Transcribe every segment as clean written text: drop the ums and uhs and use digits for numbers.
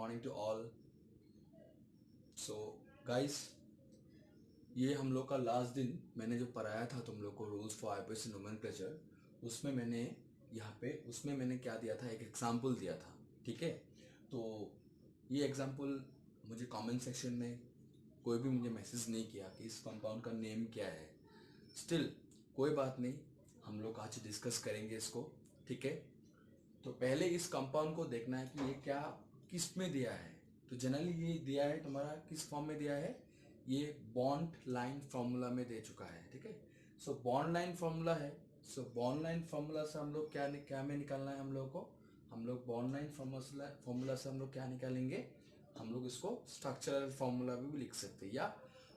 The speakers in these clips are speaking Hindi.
Morning to all. So guys, ये हम लोग का लास्ट दिन मैंने जो पढ़ाया था तुम लोग को रूल्स फॉर आईपीएस नोमेनक्लेचर, उसमें मैंने क्या दिया था, एक एग्जाम्पल दिया था। ठीक है, तो ये एग्जाम्पल मुझे कमेंट सेक्शन में कोई भी मुझे मैसेज नहीं किया कि इस कंपाउंड का नेम क्या है। स्टिल कोई बात नहीं, हम लोग आज डिस्कस करेंगे इसको। ठीक है, तो पहले इस कंपाउंड को देखना है कि ये क्या किस में दिया है। तो जनरली ये दिया है तुम्हारा किस फॉर्म में दिया है, ये बॉन्ड लाइन फॉर्मूला में दे चुका है। ठीक है, सो बॉन्ड लाइन फॉर्मूला है। सो बॉन्ड लाइन फॉर्मूला से हम लोग क्या में निकालना है हम लोग को, हम लोग बॉन्ड लाइन फॉर्मूला से हम लोग क्या निकालेंगे, हम लोग इसको स्ट्रक्चरल फॉर्मूला भी लिख सकते हैं, या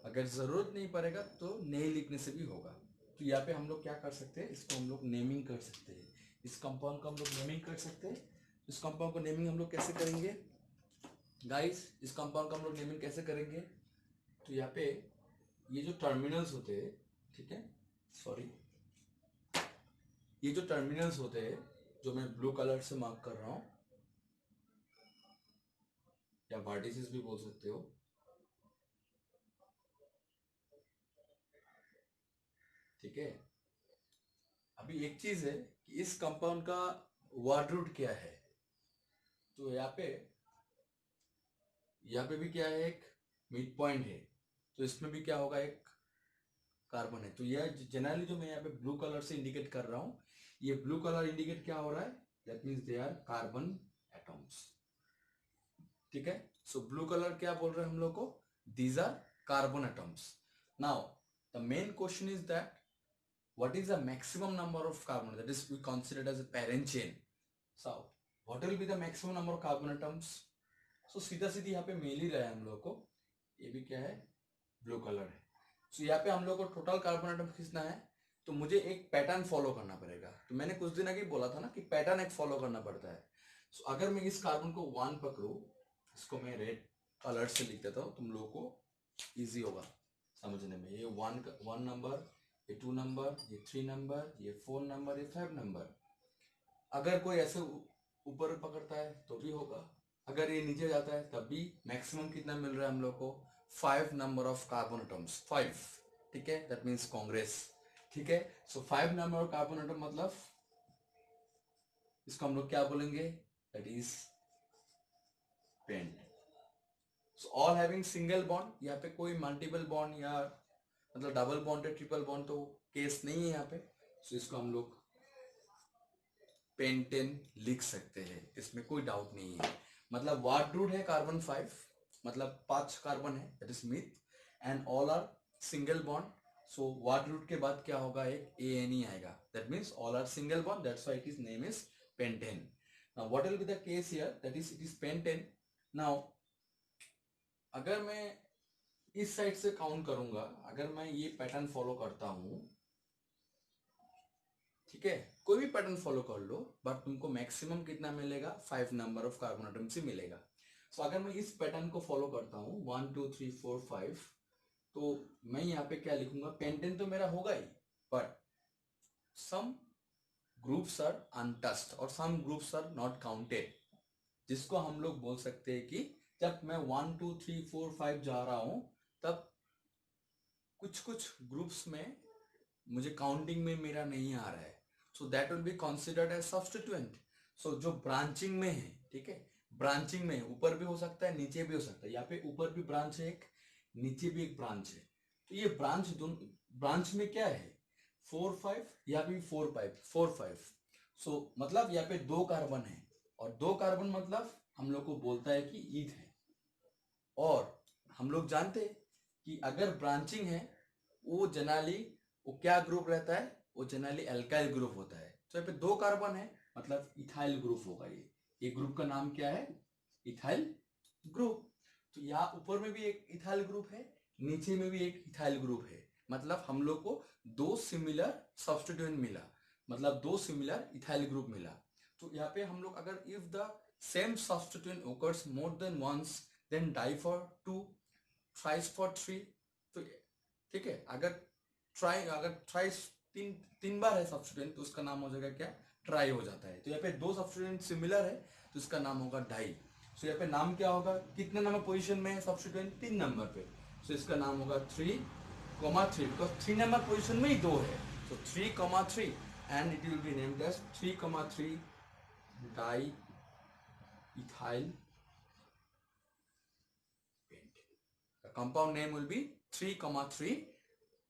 अगर ज़रूरत नहीं पड़ेगा तो नहीं लिखने से भी होगा। तो यहाँ पे हम लोग क्या कर सकते हैं, इसको हम लोग नेमिंग कर सकते हैं। इस कंपाउंड को हम लोग नेमिंग कर सकते हैं। इस कंपाउंड को नेमिंग हम लोग कैसे करेंगे गाइस, इस कंपाउंड को हम लोग नेमिंग कैसे करेंगे, तो यहाँ पे ये जो टर्मिनल्स होते हैं, ठीक है, सॉरी, ये जो टर्मिनल्स होते हैं जो मैं ब्लू कलर से मार्क कर रहा हूं, या वर्टिसेस भी बोल सकते हो। ठीक है, अभी एक चीज है कि इस कंपाउंड का वर्ड रूट क्या है। तो यहाँ पे भी क्या है, एक मिड पॉइंट है, तो इसमें भी क्या होगा, एक कार्बन है। तो यह जनरली जो मैं यहाँ पे ब्लू कलर से इंडिकेट कर रहा हूँ, ये ब्लू कलर इंडिकेट क्या हो रहा है, that means they are carbon atoms. ठीक है, सो ब्लू कलर क्या बोल रहे हैं हम लोग को, these are carbon atoms. Now the main question is that what is the maximum number of carbon that is we considered as a parent chain. So what will be the maximum number of carbon atoms? So सीधा सीधी यहाँ पे मिल ही रहा है हम लोग को, ये भी क्या है, ब्लू कलर है। सो यहाँ पे हम लोग को टोटल कार्बन एटम खींचना है, तो मुझे एक पैटर्न फॉलो करना पड़ेगा। तो मैंने कुछ दिन आगे बोला था ना कि पैटर्न एक फॉलो करना पड़ता है। सो अगर मैं इस कार्बन को 1 पकड़ू, इसको मैं रेड कलर से लिख देता हूँ, तुम लोगों को इजी होगा समझने में। ये 1 नंबर, ये 2 नंबर, ये 3 नंबर, ये 4 नंबर, ये 5 नंबर। अगर कोई ऐसे ऊपर पकड़ता है तो भी होगा, अगर ये नीचे जाता है तब भी। मैक्सिमम कितना मिल रहा है हम लोग को, 5 नंबर ऑफ कार्बन एटम्स, 5। ठीक है, दैट मीन्स कांग्रेस। ठीक है, so 5 number of carbon atom मतलब इसको हम लोग क्या बोलेंगे, that is pent. So all having single bond, यहाँ पे कोई मल्टीपल बॉन्ड या मतलब डबल बॉन्ड है, ट्रिपल बॉन्ड तो केस नहीं है यहाँ पे। सो इसको हम लोग पेंटेन लिख सकते हैं, इसमें कोई डाउट नहीं है। मतलब वार्ड रूट है कार्बन 5, मतलब 5 कार्बन है, that is meth, and all are single bond. So word root के बाद क्या होगा, एक ANE आएगा, that means all are single bond, that's why it is name is pentane. Now what will be the case here, that is it is pentane. नाउ अगर मैं इस साइड से काउंट करूंगा, अगर मैं ये पैटर्न फॉलो करता हूं, ठीक है, कोई भी पैटर्न फॉलो कर लो, बट तुमको मैक्सिमम कितना मिलेगा, 5 नंबर ऑफ कार्बन एटम्स ही मिलेगा। सो अगर मैं इस पैटर्न को फॉलो करता हूँ 1 2 3 4 5, तो मैं यहाँ पे क्या लिखूंगा, पेंटेन तो मेरा होगा ही, but some groups are untouched और some groups are not counted, जिसको हम लोग बोल सकते हैं कि जब मैं 1 2 3 4 5 जा रहा हूं, तब कुछ कुछ ग्रुप्स में मुझे काउंटिंग में मेरा नहीं आ रहा है, so that will be considered as substituent. So जो ब्रांचिंग में है, ठीक है, ब्रांचिंग में ऊपर भी हो सकता है नीचे भी हो सकता है, यहाँ पे ऊपर भी ब्रांच है एक, नीचे भी एक ब्रांच है। तो ये ब्रांच दोनों ब्रांच में क्या है, 4 5, यहाँ पे 4 5 4 5। सो मतलब यहाँ पे 2 कार्बन है, और 2 कार्बन मतलब हम लोग को बोलता है कि ईथ है। और हम लोग जानते हैं कि अगर ब्रांचिंग है, वो जनरली वो क्या ग्रुप रहता है, वो जनरली एल्काइल ग्रुप होता है। तो यहाँ पे 2 कार्बन है, मतलब इथाइल ग्रुप होगा। ये ग्रुप का नाम क्या है, इथाइल ग्रुप। तो यहाँ ऊपर में भी एक इथाइल ग्रुप है, नीचे में भी एक इथाइल ग्रुप है, मतलब हम लोग को 2 सिमिलर सब्स्टिट्यूएंट मिला, मतलब 2 सिमिलर इथाइल ग्रुप मिला। तो यहाँ पे हम लोग अगर if the same substituent occurs more than once, then di for 2, thrice for 3। तो ठीक है, अगर थ्राइस तीन बार है सब्स्टिट्यूएंट, तो उसका नाम हो जाएगा क्या, ट्राई हो जाता है। तो यहाँ पे 2 सब्स्टिट्यूएंट सिमिलर है, तो इसका नाम होगा डाई। सो यहाँ पे नाम क्या होगा, कितने नंबर पोजीशन में है सब्स्टिट्यूएंट, 3 नंबर पे। सो इसका नाम होगा 3,3 बिकॉज 3 नंबर पोजीशन में ही 2 है। So 3,3 and it will be named as 3,3 diethyl pentane. The compound name will be 3,3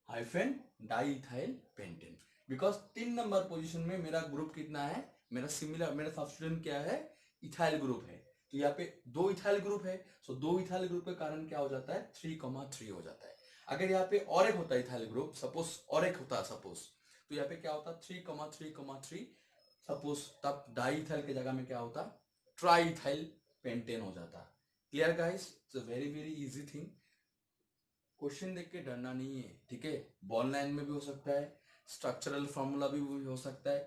hyphen diethyl pentane. Because 3 number position में मेरा ग्रुप कितना है, मेरा सिमिलर, मेरा सब्स्टिट्यूएंट क्या है, इथाइल ग्रुप है। तो यहाँ पे 2 इथाइल ग्रुप है। सो 2 इथाइल ग्रुप के कारण क्या हो जाता है, 3,3 हो जाता है। अगर यहाँ पे और एक होता है इथाइल ग्रुप, सपोज और एक होता है सपोज, तो यहाँ पे क्या होता है 3,3,3 सपोज, तब डाइइथाइल की जगह में क्या होता, ट्राइइथाइल पेंटेन हो जाता। Clear guys, it's a very very easy thing. Question देख के डरना नहीं है, ठीक है। बॉल लाइन में भी हो सकता है, स्ट्रक्चरल फॉर्मूला भी हो सकता है,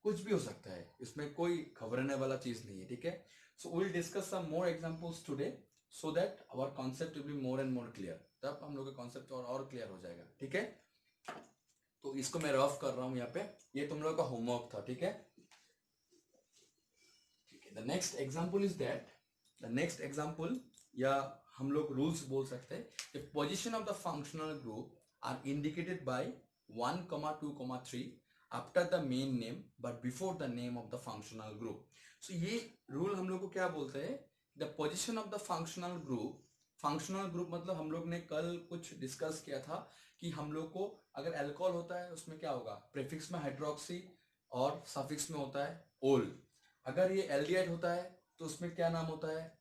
कुछ भी हो सकता है, इसमें कोई घबराने वाला चीज नहीं है, ठीक है। So will discuss some more examples today so that our concept will be more and more clear. तब हम लोग का कॉन्सेप्ट और क्लियर हो जाएगा, ठीक है। तो इसको मैं रफ कर रहा हूं यहाँ पे, ये तुम लोग का होमवर्क था, ठीक है। The next example is that, the next example या हम लोग रूल्स बोल सकते हैं, the position of the functional group are indicated by 1,2,3 after the main name but before the name of the functional group. So ये रूल हम लोग को क्या बोलते हैं, the position of the functional group. Functional group मतलब हम लोग ने कल कुछ डिस्कस किया था कि हम लोग को अगर अल्कोहल होता है उसमें क्या होगा, प्रीफिक्स में हाइड्रोक्सी और सफिक्स में होता है ओल। अगर ये एल्डिहाइड होता है तो उसमें क्या नाम होता है,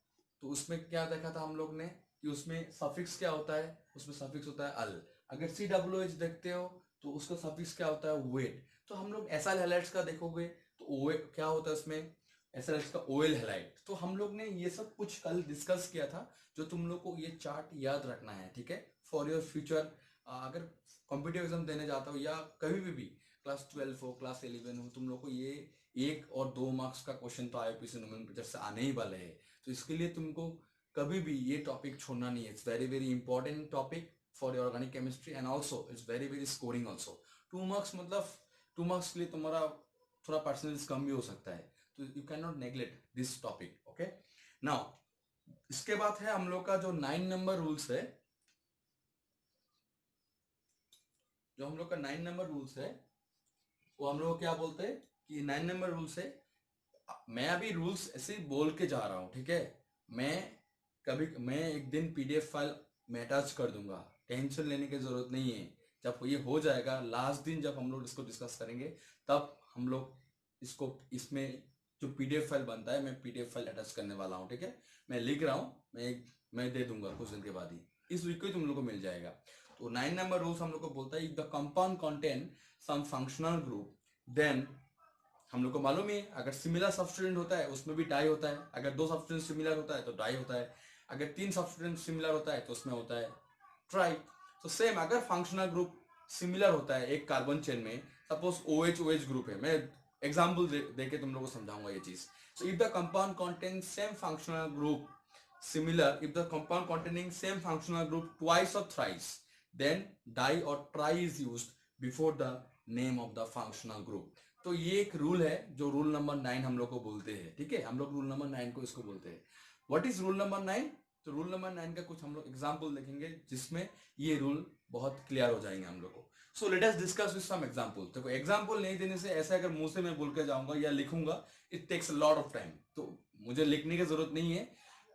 तो उसमें क्या देखा था हम लोग ने कि उसमें सफिक्स क्या होता है, उसमें सफिक्स होता है अल। अगर COOH देखते हो तो उसका सफिक्स क्या होता है, वेट। तो हम लोग एसाइल हैलाइड्स का देखोगे तो क्या होता है उसमें, एसाइल्स का ओएल हैलाइड। तो हम लोग ने ये सब कुछ कल डिस्कस किया था, जो तुम लोग को ये चार्ट याद रखना है, ठीक है, फॉर योर फ्यूचर। अगर कॉम्पिटिटिव एग्जाम देने जाता हो या कभी भी क्लास 12 हो, क्लास 11 हो, तुम लोग को ये 1 और 2 मार्क्स का क्वेश्चन तो IUPAC नोमेनक्लेचर से आने ही वाले हैं। तो इसके लिए तुमको कभी भी ये टॉपिक छोड़ना नहीं है। It's very very important topic for your organic chemistry and also it's very very scoring also. 2 marks मतलब 2 मार्क्स के लिए तुम्हारा थोड़ा परसेंटेज कम भी हो सकता है, तो you can not neglect this topic, okay. Now इसके बाद है हम लोग का जो 9 नंबर रूल्स है, जो हम लोग का 9 नंबर रूल्स है वो हम लोग क्या बोलते हैं कि 9 नंबर रूल्स है। मैं अभी रूल्स ऐसे ही बोल के जा रहा हूं, ठीक है। मैं एक दिन PDF फाइल में अटैच कर दूंगा, टेंशन लेने की जरूरत नहीं है। जब ये हो जाएगा लास्ट दिन, जब हम लोग इसको डिस्कस करेंगे, तब हम लोग इसको, इसमें जो PDF फाइल बनता है मैं PDF फाइल अटैच करने वाला हूँ, ठीक है। मैं लिख रहा हूँ, मैं दे दूंगा कुछ दिन के बाद ही, इस वीक को ही तुम लोग को मिल जाएगा। तो 9 नंबर रूल्स हम लोग को बोलता है, if the compound contain some functional group then, हम लोग को मालूम है अगर सिमिलर सब्स्टिट्यूएंट होता है उसमें भी डाई होता है, अगर 2 सब्स्टिट्यूएंट सिमिलर होता है तो डाई होता है, अगर 3 सब्स्टिट्यूएंट सिमिलर होता है तो उसमें होता है ट्राई। तो सेम अगर फंक्शनल ग्रुप सिमिलर होता है एक कार्बन चेन में, सपोज OH ग्रुप है, मैं एग्जांपल दे के तुम लोगों को समझाऊंगा ये चीज। So if the compound contains same functional group similar, if the compound containing same functional group twice और थ्राइस, देन डाई और tri is used before the name of the functional group. तो ये एक रूल है जो रूल नंबर 9 हम लोग को बोलते हैं, ठीक है। हम लोग रूल नंबर 9 को इसको बोलते हैं। What is rule number 9? तो रूल नंबर 9 का कुछ हम लोग एग्जांपल देखेंगे जिसमें ये रूल बहुत क्लियर हो जाएंगे हम लोग को। So let us discuss with some example. देखो एग्जांपल नहीं देने से, ऐसा अगर मुंह से मैं बोल के जाऊंगा या लिखूंगा, it takes a lot of time, तो मुझे लिखने की जरूरत नहीं है।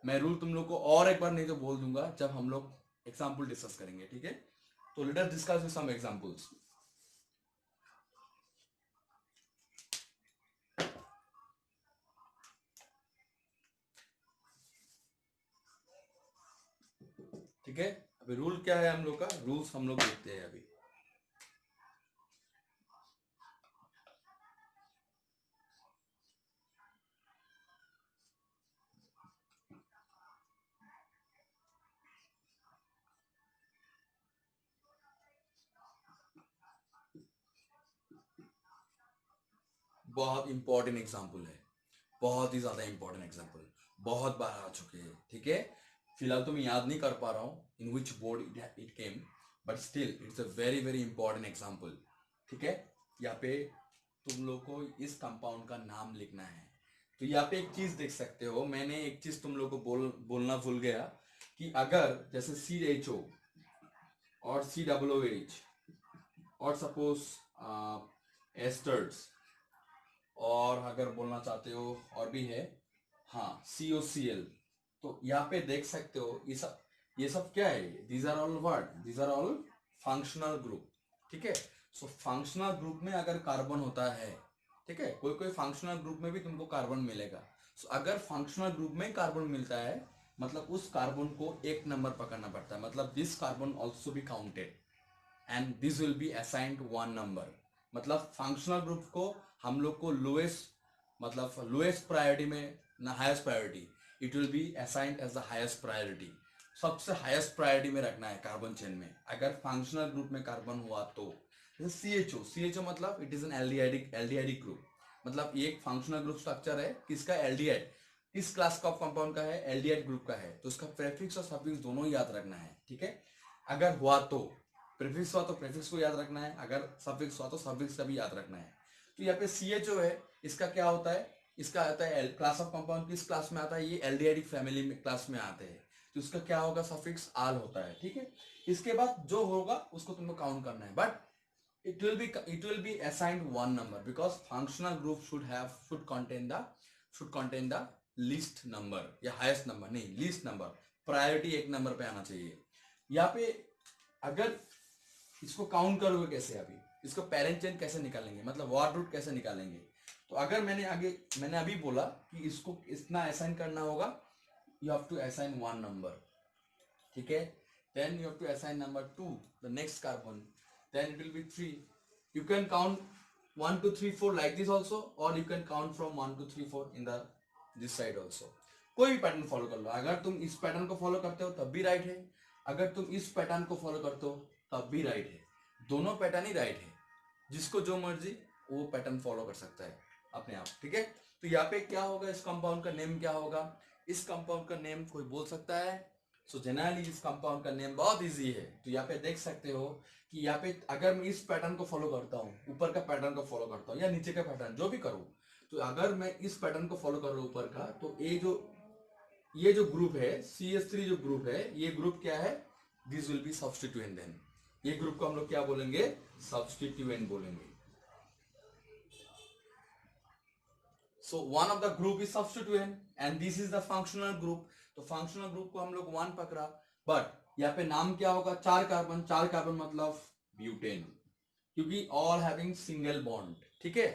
मैं रूल तुम लोग को और एक बार नहीं तो बोल दूंगा जब हम लोग एग्जाम्पल डिस्कस करेंगे, ठीक है। तो let us discuss with some examples. ठीक है, अभी रूल क्या है हम लोग का, रूल्स हम लोग देखते हैं अभी। बहुत इंपॉर्टेंट एग्जाम्पल है, बहुत ही ज्यादा इंपॉर्टेंट एग्जाम्पल, बहुत बार आ चुके हैं, ठीक है। फिलहाल तो मैं याद नहीं कर पा रहा हूँ in which board it came, but still it's a very very important example, ठीक है। यहाँ पे तुम लोग को इस कंपाउंड का नाम लिखना है। तो यहाँ पे एक चीज देख सकते हो, मैंने एक चीज तुम लोग को बोलना भूल गया कि अगर जैसे CHO और COOH और सपोज एस्टर्स, और अगर बोलना चाहते हो और भी है, हाँ COCl, तो यहाँ पे देख सकते हो ये सब क्या है, these are all word, these are all functional group. ठीक है, सो फंक्शनल ग्रुप में अगर कार्बन होता है, ठीक है, कोई कोई फंक्शनल ग्रुप में भी तुमको कार्बन मिलेगा। सो अगर फंक्शनल ग्रुप में कार्बन मिलता है, मतलब उस कार्बन को एक नंबर पकड़ना पड़ता है, मतलब this carbon also be counted and this will be assigned 1 number. मतलब फंक्शनल ग्रुप को हम लोग को लोएस्ट, मतलब लोएस्ट प्रायोरिटी में ना highest priority, it will be assigned as the highest priority. सबसे हाईएस्ट प्रायोरिटी में रखना है कार्बन चेन में अगर फंक्शनल ग्रुप में कार्बन हुआ तो। जैसे CHO मतलब it is an aldehyde group, मतलब ये एक फंक्शनल ग्रुप स्ट्रक्चर है किसका, एल्डिहाइड, किस क्लास का कंपाउंड का है, एल्डिहाइड ग्रुप का है, तो उसका प्रेफिक्स और सफिक्स दोनों ही याद रखना है। ठीक है, अगर हुआ तो प्रीफिक्स हुआ तो प्रीफिक्स को याद रखना है, अगर सफिक्स हुआ तो सफिक्स का भी याद रखना है। तो यहाँ पे CHO है, इसका क्या होता है, इसका आता है क्लास ऑफ कंपाउंड, किस क्लास में आता है, ये एल्डिहाइड फैमिली में क्लास में आते हैं, तो इसका क्या होगा, सफिक्स आल होता है। ठीक है, इसके बाद जो होगा उसको तुमको काउंट करना है, but it will be assigned 1 number because functional group should contain the least number या highest number, नहीं least number, प्रायोरिटी एक नंबर पे आना चाहिए। यहाँ पे अगर इसको काउंट करोगे कैसे, अभी इसको पेरेंट चेन कैसे निकालेंगे, मतलब वॉर रूट कैसे निकालेंगे, तो अगर मैंने अभी बोला कि इसको इतना असाइन करना होगा, you have to assign 1 number. ठीक है, then you have to assign number 2 the next carbon, then it will be 3, you can count 1 2 3 4 like this also, or you can count from 1 2 3 4 in the this side also। कोई भी पैटर्न फॉलो कर लो, अगर तुम इस पैटर्न को फॉलो करते हो तब भी राइट है, अगर तुम इस पैटर्न को फॉलो करते हो तब भी राइट है, दोनों पैटर्न ही राइट है, जिसको जो मर्जी वो पैटर्न फॉलो कर सकता है अपने आप। ठीक है, तो यहाँ पे क्या होगा, इस कंपाउंड का नेम क्या होगा, इस कंपाउंड का नेम कोई बोल सकता है। सो जनरली इस कंपाउंड का नेम बहुत इजी है, तो यहाँ पे देख सकते हो कि यहाँ पे अगर मैं इस पैटर्न को फॉलो करता हूँ, ऊपर का पैटर्न को फॉलो करता हूँ या नीचे का पैटर्न जो भी करूँ, तो अगर मैं इस पैटर्न को फॉलो कर रहा हूँ ऊपर का, तो ये जो ग्रुप है CH3 जो ग्रुप है, ये ग्रुप क्या है, this will be substituent, then ये ग्रुप को हम लोग क्या बोलेंगे, सब्स्टिट्यूएंट बोलेंगे। So one of the group is substituent and this is the functional group, तो फंक्शनल ग्रुप को हम लोग 1 पकड़ा, बट यहाँ पे नाम क्या होगा, 4 कार्बन मतलब ब्यूटेन, क्योंकि ऑल हैविंग सिंगल बॉन्ड। ठीक है,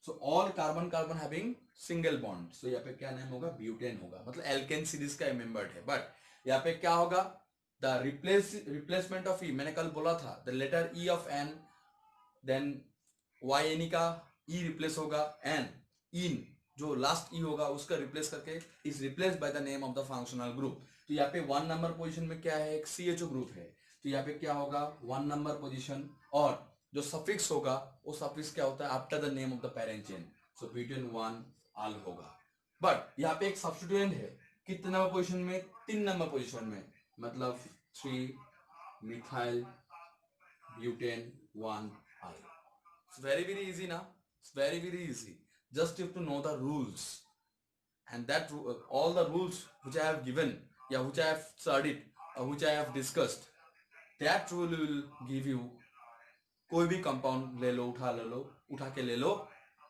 so all carbon having single bond, so यहाँ पे क्या नाम होगा, ब्यूटेन होगा, मतलब एल्केन सीरीज का मेंबर्ड है। बट यहाँ पे क्या होगा, द रिप्लेसमेंट ऑफ ई, मैंने कल बोला था, the letter E of N, then YNE का ई रिप्लेस होगा, एन इन जो लास्ट ई होगा उसका रिप्लेस करके is replace by the name of the functional group. तो यहाँ पे 1 नंबर पोजीशन में क्या है, एक CHO ग्रुप है, तो यहाँ पे क्या होगा 1 नंबर पोजीशन, और जो सफिक्स होगा वो सफिक्स क्या होता है, after the name of the parent chain, so butane 1 आल होगा। बट यहाँ पे एक सब्स्टिट्यूएंट है, कितने नंबर पोजीशन में, 3 नंबर पोजीशन में, मतलब 3 methyl butane 1 all. It's very easy now. It's very easy. Just you have to know the rules, and that all the rules which I have given, yeah, which I have studied, which I have discussed, that rule will give you, कोई भी कंपाउंड ले लो, उठा के ले लो,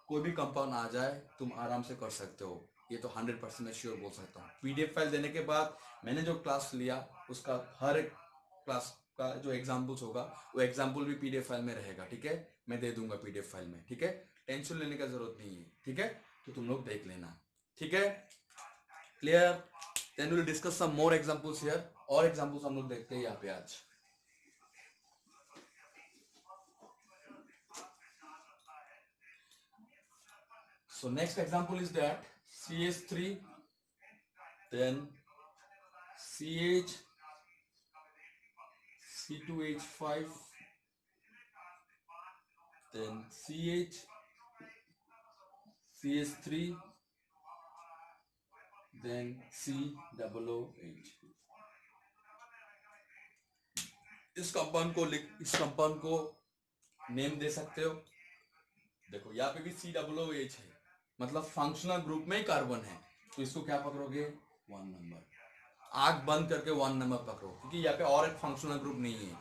कोई भी कंपाउंड आ जाए तुम आराम से कर सकते हो, ये तो 100% मैं श्योर बोल सकता हूँ। PDF फाइल देने के बाद मैंने जो क्लास लिया उसका हर एक क्लास का जो एग्जाम्पल्स होगा वो एग्जाम्पल भी PDF फाइल में रहेगा। ठीक है, मैं दे दूंगा PDF फाइल में। ठीक है, टेंशन लेने का जरूरत नहीं है। ठीक है, तो तुम लोग देख लेना। ठीक है, clear, then will discuss some more examples here, और एग्जाम्पल्स हम लोग देखते हैं यहाँ पे आज। So next example is that CH3, then CH, C2H5, then CH, CH3, then COOH। इस कंपाउंड को नेम दे सकते हो। देखो यहाँ पे भी COOH है, मतलब फंक्शनल ग्रुप में ही कार्बन है, तो इसको क्या पकड़ोगे, 1 नंबर। आंख बंद करके 1 नंबर पकड़ो, क्योंकि यहाँ पे और एक फंक्शनल ग्रुप नहीं है।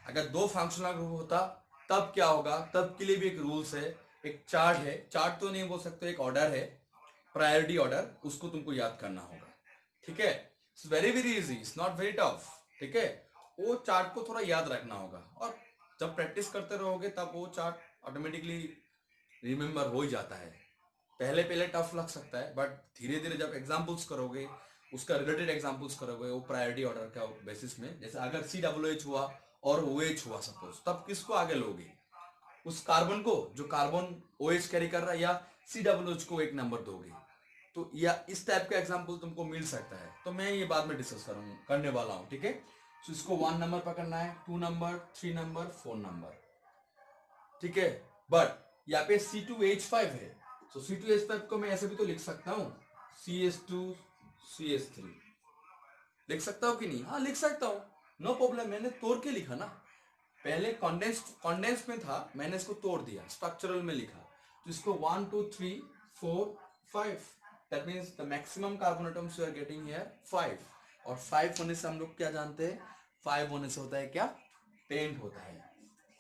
अगर 2 फंक्शनल ग्रुप होता तब क्या होगा, तब के लिए भी एक रूल्स है, एक चार्ट है, चार्ट तो नहीं बोल सकते, एक ऑर्डर है, प्रायोरिटी ऑर्डर, उसको तुमको याद करना होगा। ठीक है, it's very very easy, it's not very tough. ठीक है, वो चार्ट को थोड़ा याद रखना होगा, और जब प्रैक्टिस करते रहोगे तब वो चार्ट ऑटोमेटिकली रिमेम्बर हो ही जाता है। पहले पहले टफ लग सकता है, बट धीरे धीरे जब एग्जाम्पल्स करोगे, उसका रिलेटेड एग्जाम्पल्स करोगे वो प्रायोरिटी ऑर्डर का बेसिस में, जैसे अगर COH हुआ और OH हुआ सपोज, तब किसको आगे लोगे, उस कार्बन को जो कार्बन OH कैरी कर रहा है, या COH को 1 नंबर दोगे। तो या इस टाइप का एग्जाम्पल तुमको मिल सकता है, तो मैं ये बाद में डिस्कस करने वाला हूँ। ठीक है, तो इसको 1 नंबर पकड़ना है, 2 नंबर, 3 नंबर, 4 नंबर। ठीक है, बट यहाँ पे C2H5 है, तो C2H5 को मैं ऐसे भी तो लिख सकता हूँ, CH2CH3 लिख सकता हूँ कि नहीं, हाँ लिख सकता हूँ, नो प्रॉब्लम। मैंने तोड़ के लिखा ना, पहले कॉन्डेंस में था, मैंने इसको तोड़ दिया, स्ट्रक्चरल में लिखा, तो इसको 1 2 3 4 5, that means the maximum carbon atoms you are getting here 5। और 5 होने से हम लोग क्या जानते हैं, 5 होने से होता है क्या, पेंट होता है,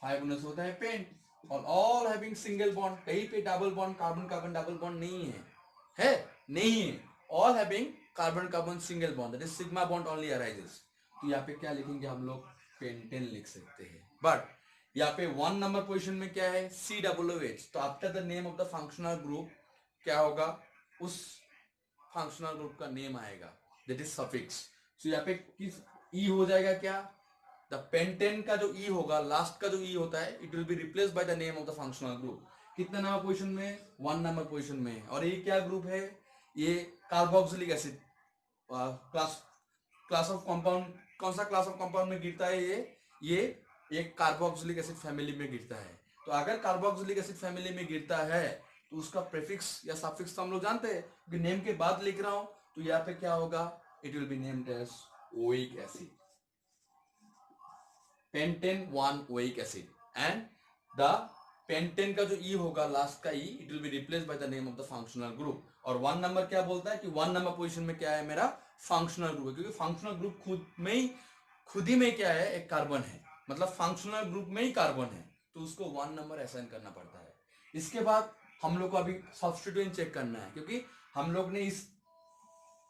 5 होने से होता है पेंट। और ऑल हैविंग सिंगल बॉन्ड, कहीं पे double bond, carbon carbon double bond नहीं है नहीं है, all having carbon carbon single bond, that is sigma bond only arises. तो यहाँ पे क्या लिखेंगे हम लोग, पेंटेन लिख सकते हैं। बट यहाँ पे 1 नंबर पोजीशन में क्या है, COOH, तो after the name of the functional group क्या होगा, उस फंक्शनल ग्रुप का नेम आएगा, दैट इज सफिक्स। तो यहाँ पे किस ई हो जाएगा क्या, द पेंटेन का जो ई होगा, लास्ट का जो ई होता है, it will be replace by the name of the functional group. कितना नंबर पोजीशन में, 1 नंबर पोजीशन में। और ये क्या ग्रुप है, ये carboxylic acid class class of compound, कौन सा क्लास ऑफ कंपाउंड में गिरता है ये एक कार्बोक्सिलिक एसिड फैमिली में गिरता है। तो अगर कार्बोक्सिलिक एसिड फैमिली में गिरता है, तो उसका प्रीफिक्स या सफिक्स तो हम लोग जानते हैं, कि नेम के बाद लिख रहा हूं, तो यहाँ पे क्या होगा, it will be named as oic acid, pentane 1 oic acid. And the pentane का जो ई होगा, लास्ट का E, it will be replace by the name of the functional group. और 1 नंबर क्या बोलता है कि 1 नंबर पोजीशन में क्या है, मेरा फंक्शनल ग्रुप है, क्योंकि फंक्शनल ग्रुप खुद ही में क्या है, एक कार्बन है, मतलब फंक्शनल ग्रुप में ही कार्बन है, तो उसको 1 नंबर असाइन करना पड़ता है। इसके बाद हम लोग को अभी सब्स्टिट्यूएंट चेक करना है, क्योंकि हम लोग ने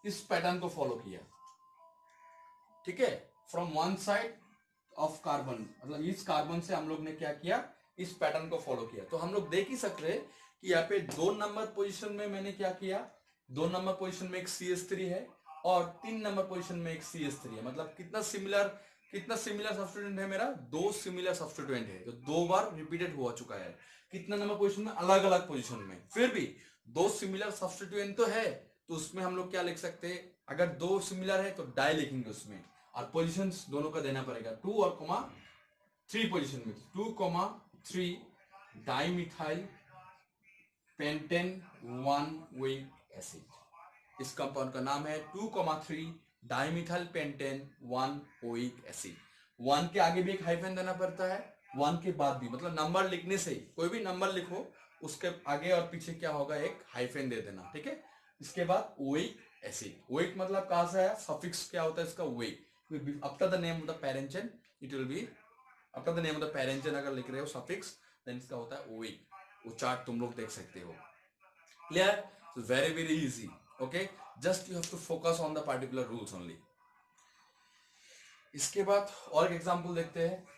इस पैटर्न को फॉलो किया। ठीक है, from one side of carbon, मतलब इस कार्बन से हम लोग ने क्या किया, इस पैटर्न को फॉलो किया। तो हम लोग देख ही सकते हैं कि यहाँ पे 2 नंबर पोजीशन में मैंने क्या किया, 2 नंबर पोजीशन में एक CH3 है, और 3 नंबर पोजीशन में एक CH3 है। मतलब कितना सिमिलर सब्स्टिट्यूएंट है मेरा, 2 सिमिलर सब्स्टिट्यूएंट है, जो 2 बार रिपीटेड हो चुका है। कितना नंबर पोजीशन में, अलग अलग पोजीशन में, फिर भी 2 सिमिलर सब्स्टिट्यूएंट तो है, तो उसमें हम लोग क्या लिख सकते हैं, अगर 2 सिमिलर है तो डाई लिखेंगे उसमें, और पोजीशंस दोनों का देना पड़ेगा, 2 और 3 पोजीशन में, 2, 3 डाइमिथाइल पेंटेन 1 ओइक एसिड। इस कंपाउंड का नाम है 2, 3 डाइमिथाइल पेंटेन 1 ओइक एसिड। 1 के आगे भी एक हाइफन देना पड़ता है, 1 के बाद भी, मतलब नंबर लिखने से ही, कोई भी नंबर लिखो, उसके आगे और पीछे क्या होगा, एक हाइफन दे देना। ठीक है, इसके बाद ओइक एसिड, ओइक मतलब कहां से आया, सफिक्स क्या होता है इसका, oic. After the name of the parent chain it will be, after the name of the parent chain अगर लिख रहे हो सफिक्स, देन इसका होता है ओइक। वो चार्ट तुम लोग देख सकते हो। Clear, very very easy. Okay, just you have to focus on the particular rules only. इसके बाद और एक एग्जांपल देखते हैं।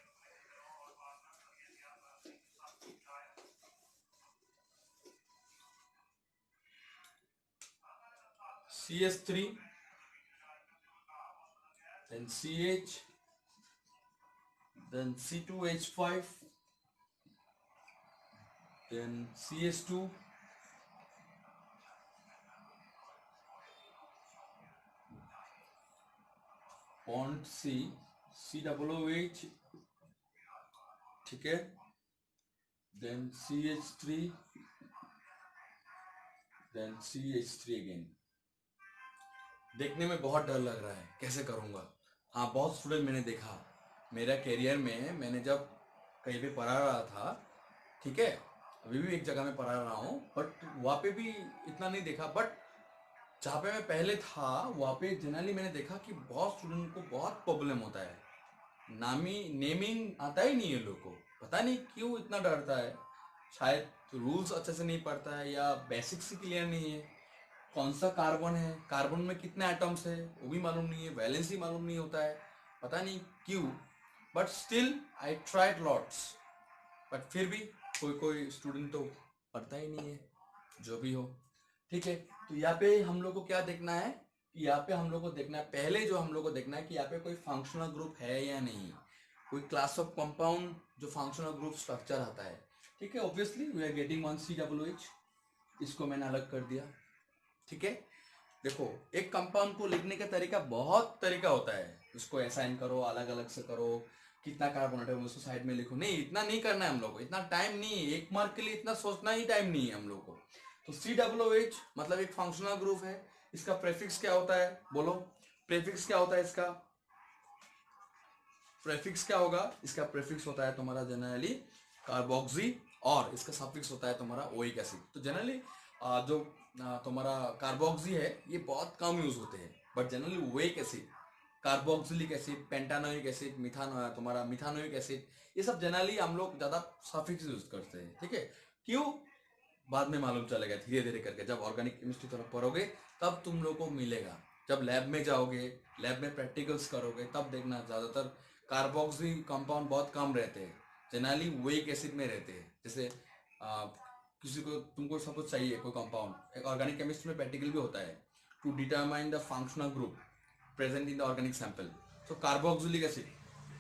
CH3, then CH, then C2H5, then CH2, bond C, COOH, ठीक है, then CH3, then CH3 again। देखने में बहुत डर लग रहा है, कैसे करूंगा। हाँ, बहुत स्टूडेंट मैंने देखा मेरा कैरियर में, मैंने जब कहीं पे पढ़ा रहा था, ठीक है, अभी भी एक जगह में पढ़ा रहा हूँ, बट वहाँ पे भी इतना नहीं देखा। बट जहाँ पे मैं पहले था वहाँ पे जनरली मैंने देखा कि बहुत स्टूडेंट को बहुत प्रॉब्लम होता है, नामी नेमिंग आता ही नहीं है लोग को, पता नहीं क्यों इतना डरता है। शायद रूल्स अच्छे से नहीं पढ़ता है या बेसिक्स ही क्लियर नहीं है। कौन सा कार्बन है, कार्बन में कितने एटम्स है वो भी मालूम नहीं है, वैलेंस ही मालूम नहीं होता है, पता नहीं क्यों। But still I tried lots, but फिर भी कोई कोई स्टूडेंट तो पढ़ता ही नहीं है, जो भी हो। ठीक है, तो यहाँ पे हम लोग को क्या देखना है कि यहाँ पे हम लोग को देखना है, पहले जो हम लोग को देखना है कि यहाँ पे कोई फंक्शनल ग्रुप है या नहीं, कोई क्लास ऑफ कंपाउंड जो फंक्शनल ग्रुप स्ट्रक्चर आता है। ठीक है, obviously we are getting one COOH, इसको मैंने अलग कर दिया। ठीक है, देखो एक कंपाउंड को लिखने का तरीका बहुत तरीका होता है, उसको असाइन करो, अलग अलग से करो, कितना कार्बन एटम उसको साइड में लिखो, नहीं इतना नहीं करना है हम लोग को, इतना टाइम नहीं है, एक मार्क के लिए इतना सोचना ही टाइम नहीं है हम लोग को। तो COOH मतलब एक फंक्शनल ग्रुप है। इसका प्रेफिक्स क्या होता है, बोलो प्रेफिक्स क्या होता है इसका, प्रेफिक्स क्या होगा, इसका प्रेफिक्स होता है तुम्हारा जनरली कार्बोक्सी, और इसका सफिक्स होता है तुम्हारा ओइक एसिड। तो जनरली जो तुम्हारा कार्बोक्सी है ये बहुत कम यूज होते हैं, but generally oic acid, carboxylic acid, pentanoic acid, तुम्हारा मिथानोइक एसिड, ये सब जनरली हम लोग ज्यादा सफिक्स यूज करते हैं। ठीक है, क्यों, बाद में मालूम चलेगा धीरे धीरे करके, जब ऑर्गेनिक केमिस्ट्री तरफ पढ़ोगे तब तुम लोग को मिलेगा, जब लैब में जाओगे, लैब में प्रैक्टिकल्स करोगे तब देखना, ज्यादातर कार्बोक्सी कंपाउंड बहुत कम रहते हैं, जनरली वेइक एसिड में रहते हैं। जैसे किसी को तुमको सपोज चाहिए कोई कंपाउंड, एक ऑर्गेनिक केमिस्ट्री में प्रैक्टिकल भी होता है, to determine the functional group present in the organic sample. तो कार्बोक्सिलिक एसिड,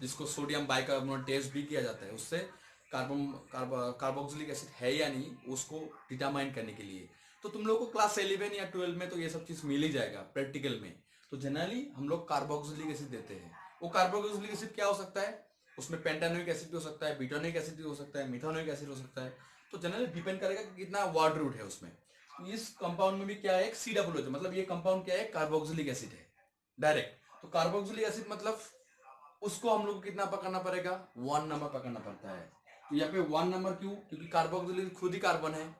जिसको सोडियम बाइकार्बोनेट टेस्ट भी किया जाता है, उससे कार्बोक्सिलिक एसिड है या नहीं उसको डिटरमाइन करने के लिए। तो तुम लोग को क्लास 11 या 12 में तो ये सब चीज मिल ही जाएगा प्रैक्टिकल में। तो जनरली हम लोग कार्बोक्सिलिक एसिड देते हैं। वो कार्बोक्सिलिक एसिड क्या हो सकता है, उसमें पेंटानोइक एसिड भी हो सकता है, ब्यूटानोइक एसिड भी हो सकता है, मिथानोइक एसिड हो सकता है। तो जनरली डिपेंड करेगा कि कितना वाटर रूट है उसमें। तो इस कंपाउंड में भी क्या है, एक COOH, मतलब ये कंपाउंड क्या है, कार्बोक्सिलिक एसिड है डायरेक्ट। तो कार्बोक्सिलिक एसिड मतलब उसको हम लोग को कितना पकड़ना पड़ेगा, 1 नंबर पकड़ना पड़ता है। तो यहाँ पे 1 नंबर क्यों, क्योंकि कार्बोक्सिलिक खुद ही कार्बन है,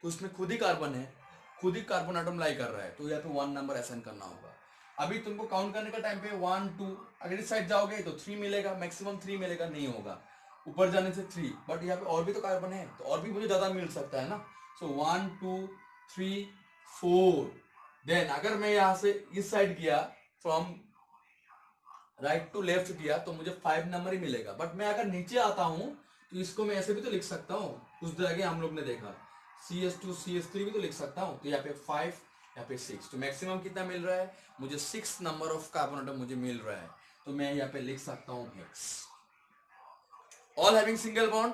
उसमें खुद ही कार्बन है, खुद ही कार्बन एटम लाई कर रहा है, तो यहाँ पे 1 नंबर असाइन करना होगा। अभी तुमको काउंट करने का टाइम पे 1 2, अगर इस साइड जाओगे तो 3 मिलेगा, मैक्सिमम 3 मिलेगा, नहीं होगा ऊपर जाने से 3, बट यहाँ पे और भी तो कार्बन है, तो और भी मुझे ज्यादा मिल सकता है ना। सो 1 2 3 4, देन अगर मैं यहाँ से इस साइड किया, फ्रॉम राइट टू लेफ्ट किया, तो मुझे 5 नंबर ही मिलेगा। बट मैं अगर नीचे आता हूं तो इसको मैं ऐसे भी तो लिख सकता हूँ, कुछ देर आगे हम लोग ने देखा CS2 CS3 भी तो लिख सकता हूँ। तो यहाँ पे 5, यहाँ पे 6, तो मैक्सिमम कितना मिल रहा है मुझे, 6 नंबर ऑफ कार्बन एटम मुझे मिल रहा है। तो मैं यहाँ पे लिख सकता हूँ hex, all having single bond.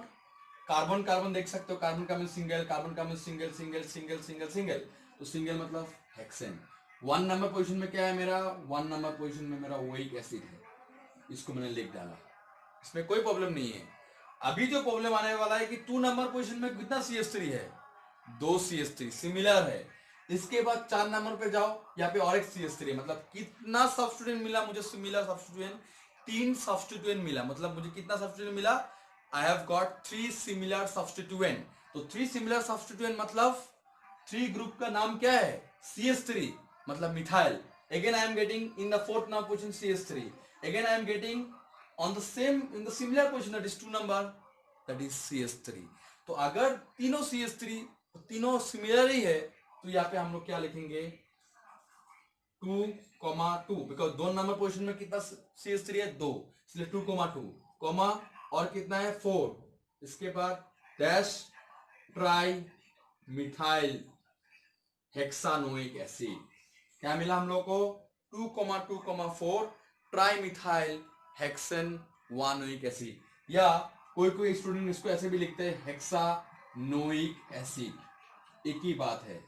Carbon carbon देख सकते हो, carbon carbon single, carbon carbon single single single single single, तो सिंगल मतलब हेक्सेन। 1 नंबर पोजीशन में क्या है मेरा, 1 नंबर पोजीशन में मेरा ओइक एसिड है, इसको मैंने लिख डाला, इसमें कोई प्रॉब्लम नहीं है। अभी जो प्रॉब्लम आने वाला है कि 2 नंबर पोजीशन में कितना CH3 है, 2 CH3 सिमिलर है। इसके बाद 4 नंबर पे जाओ, यहाँ पे और एक CH3, मतलब कितना सब्स्टिट्यूएंट मिला मुझे, सिमिलर सब्स्टिट्यूएंट 3 सब्स्टिट्यूएंट मिला, मतलब मुझे कितना सब्स्टिट्यूएंट मिला, I have got 3 similar substituent. तो 3 सिमिलर सब्स्टिट्यूएंट मतलब 3 ग्रुप का नाम क्या है, CH3 मतलब methyl. Again I am getting in the 4th number position CH3. Again I am getting on the same in the similar position, that is 2 number, that is CH3. तो अगर तीनों CH3 तीनों सिमिलर ही है तो यहाँ पे हम लोग क्या लिखेंगे, 2,2, बिकॉज 2 नंबर पोजीशन में कितना CH3 है, 2, इसलिए 2,2 कॉमा और कितना है 4, इसके बाद डैश ट्राई मिथाइल हेक्सानोइक एसिड। क्या मिला हम लोग को, 2,2,4 ट्राई मिथाइल हेक्सेन वानोइक एसिड, या कोई कोई स्टूडेंट इसको ऐसे भी लिखते हैं हेक्सानोइक एसिड, एक ही बात है।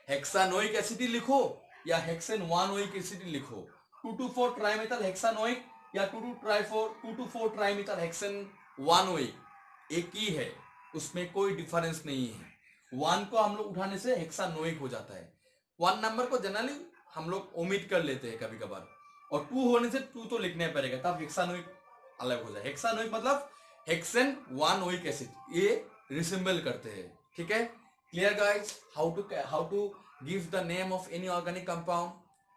हेक्सानोइक एसिड लिखो या हेक्सेन वानोइक एसिड लिखो, 2,2,4 ट्राइमेथाइल हेक्सानोइक या 2,2,4 ट्राइमेथाइल हेक्सेन वानोइक, एक ही है, उसमें कोई डिफरेंस नहीं है। 1 को हम लोग उठाने से हेक्सानोइक हो जाता है, 1 नंबर को जनरली हम लोग ओमिट कर लेते हैं कभी कभार, और 2 होने से 2 तो लिखना पड़ेगा, तब हेक्सानोइक अलग हो जाए। हेक्सानोइक मतलब हेक्सेन वानोइक एसिड, ये रिसिम्बल करते हैं, ठीक है। Clear guys, how to give the name of any organic compound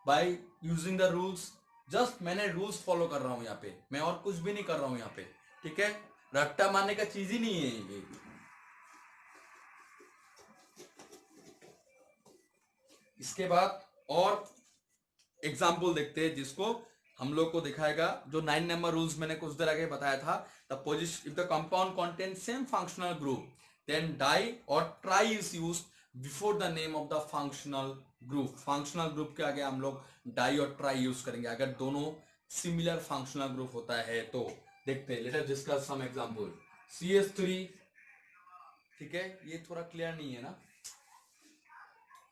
by using the rules. जस्ट मैंने रूल्स फॉलो कर रहा हूं यहाँ पे, मैं और कुछ भी नहीं कर रहा हूं यहाँ पे, ठीक है। रट्टा मारने का चीज ही नहीं है ये। इसके बाद और एग्जाम्पल देखते हैं जिसको हम लोग को दिखाएगा, जो 9 नंबर रूल्स मैंने कुछ देर आगे बताया था। The position, if the compound contain same functional group then di और tri is used before the name of the functional group. Functional group के आगे हम लोग डाई और ट्राई यूज करेंगे अगर दोनों सिमिलर फंक्शनल ग्रुप होता है तो। देखते हैं, let us discuss some example. CH3, ठीक है, ये थोड़ा क्लियर नहीं है ना,